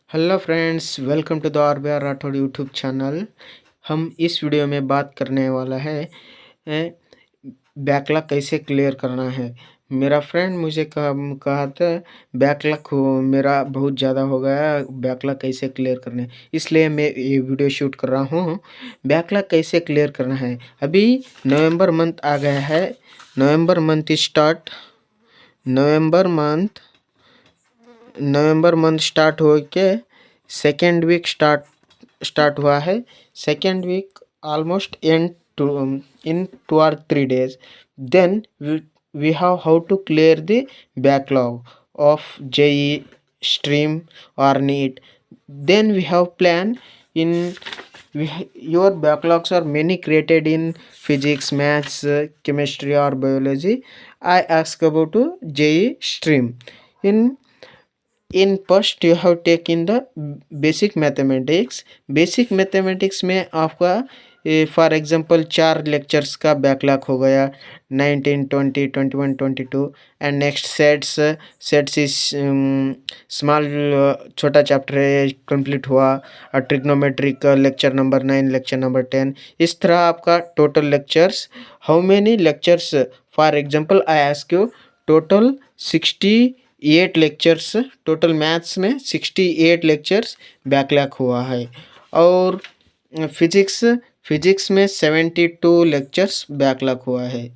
Hello friends, welcome to the R Rathore YouTube channel. हम इस video में बात करने वाला है बैकलॉग कैसे क्लियर करना है। मेरा फ्रेंड मुझे कहा था बैकलॉग मेरा बहुत ज़्यादा हो गया, बैकलॉग कैसे क्लियर करना है, इसलिए मैं ये वीडियो शूट कर रहा हूँ। बैकलॉग कैसे क्लियर करना है, अभी नवंबर मंथ आ गया है। November month start November month start हो के सेकेंड वीक स्टार्ट हुआ है। Second week almost end to in 2 or 3 days। Then we have how to clear the backlog of JE stream or NEET. Then we have plan in your backlogs are many created in physics, maths, chemistry or biology. I ask about to JE stream. In first you have taken the basic mathematics में आपका for example 4 lectures का backlog हो गया, 19, 20, 21, 22। And next sets is small, छोटा chapter है, complete हुआ। और trigonometry का लेक्चर नंबर 9, लेक्चर नंबर 10। इस तरह आपका total lectures, how many lectures, for example I ask you, total 68 lectures, total maths में 68 लेक्चर्स बैकलॉग हुआ है। और फिजिक्स में 72 लेक्चर्स बैकलॉग हुआ है,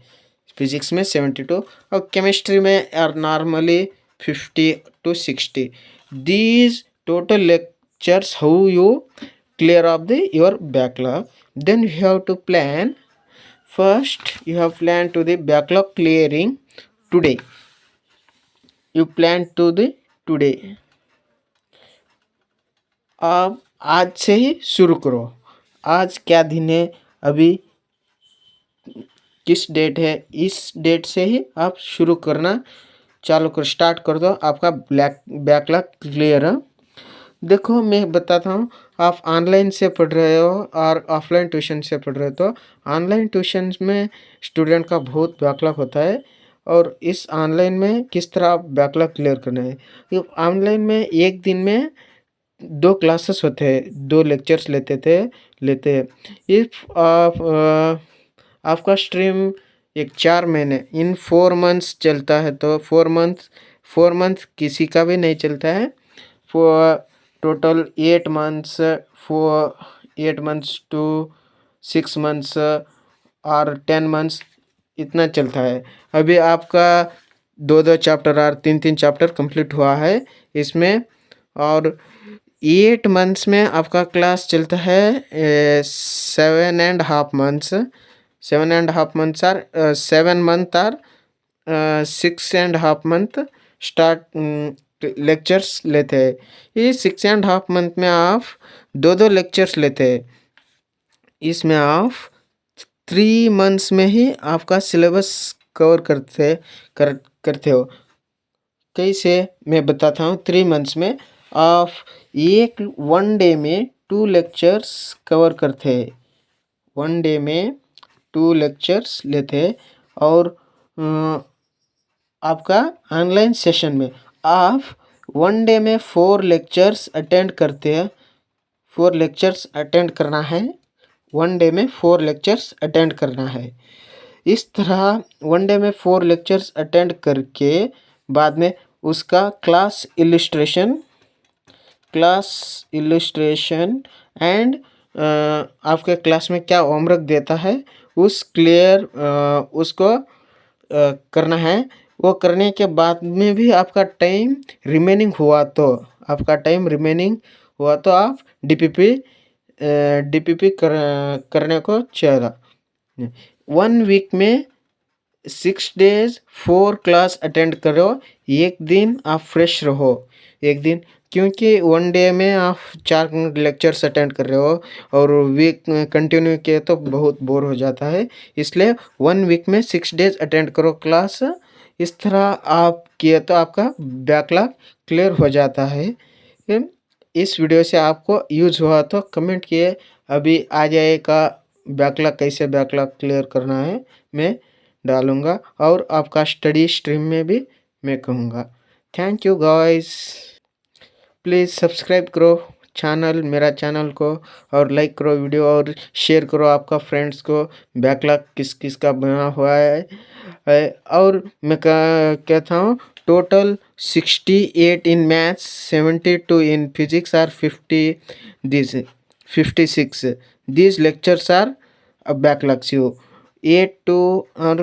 फिजिक्स में 72। और केमिस्ट्री में are normally 50 to 60। These total lectures how you clear of your backlog. Then you have to plan. First you have planned to the backlog clearing today. You plan to the today, अब आज से ही शुरू करो। आज क्या दिन है, अभी किस डेट है, इस डेट से ही आप शुरू करना चालू कर स्टार्ट कर दो, आपका बैकलॉग क्लियर है। देखो मैं बताता हूँ, आप ऑनलाइन से पढ़ रहे हो और ऑफलाइन ट्यूशन से पढ़ रहे हो, तो ऑनलाइन ट्यूशन में स्टूडेंट का बहुत बैकलॉग होता है। और इस ऑनलाइन में किस तरह बैकलॉग क्लियर करना है, ऑनलाइन में एक दिन में 2 क्लासेस होते हैं, 2 लेक्चर्स लेते हैं। इफ आपका स्ट्रीम एक 4 महीने इन 4 मंथ्स चलता है, तो 4 मंथ किसी का भी नहीं चलता है। For total 8 months, 8 months to 6 months और 10 मंथ्स इतना चलता है। अभी आपका 2 चैप्टर और 3 चैप्टर कंप्लीट हुआ है इसमें। और 8 मंथ्स में आपका क्लास चलता है 7.5 months। 7.5 months और 7 month और 6.5 month स्टार्ट लेक्चर्स लेते हैं। ये 6.5 month में आप 2 लेक्चर्स लेते हैं। इसमें आप 3 months में ही आपका सिलेबस कवर करते हो। कैसे मैं बताता हूँ। 3 months में आप वन डे में 2 लेक्चर्स कवर करते हैं, 1 डे में 2 लेक्चर्स लेते हैं। और आपका ऑनलाइन सेशन में आप 1 डे में 4 लेक्चर्स अटेंड करते हैं। 4 लेक्चर्स अटेंड करना है, 1 डे में 4 लेक्चर्स अटेंड करना है। इस तरह 1 डे में 4 लेक्चर्स अटेंड करके बाद में उसका क्लास इलिस्ट्रेशन एंड आपके क्लास में क्या होमवर्क देता है उसको करना है। वो करने के बाद में भी आपका टाइम रिमेनिंग हुआ तो आप डीपीपी करने को चाहिए। 1 वीक में 6 days 4 क्लास अटेंड करो, एक दिन आप फ्रेश रहो। एक दिन, क्योंकि 1 डे में आप 4 लेक्चर्स अटेंड कर रहे हो और वीक कंटिन्यू किए तो बहुत बोर हो जाता है, इसलिए 1 वीक में 6 days अटेंड करो क्लास। इस तरह आप किए तो आपका बैकलॉग क्लियर हो जाता है। इस वीडियो से आपको यूज हुआ तो कमेंट किए, अभी आ जाएगा बैकलॉग कैसे बैकलॉग क्लियर करना है, मैं डालूँगा। और आपका स्टडी स्ट्रीम में भी मैं कहूँगा। Thank you guys. Please subscribe करो चैनल मेरा चैनल को और लाइक करो वीडियो और शेयर करो आपका फ्रेंड्स को बैकलॉग किस किस का बना हुआ है। और मैं कहता हूँ total 68 in maths, 72 in physics or these 56 these lectures are backlogs you 8 to or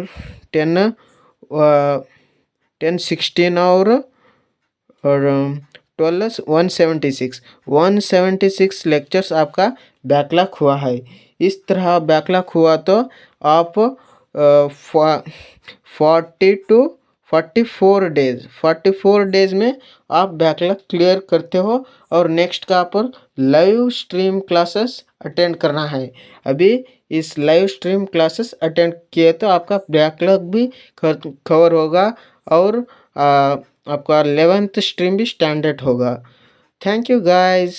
10 10 16 और 12 176 लेक्चर्स आपका बैकलॉग हुआ है। इस तरह बैकलॉग हुआ तो आप 40 to 44 डेज में आप बैकलॉग क्लियर करते हो और नेक्स्ट का पर लाइव स्ट्रीम क्लासेस अटेंड करना है। अभी इस लाइव स्ट्रीम क्लासेस अटेंड किए तो आपका बैकलॉग भी कवर होगा और आपका 11th स्ट्रीम भी स्टैंडर्ड होगा। Thank you guys.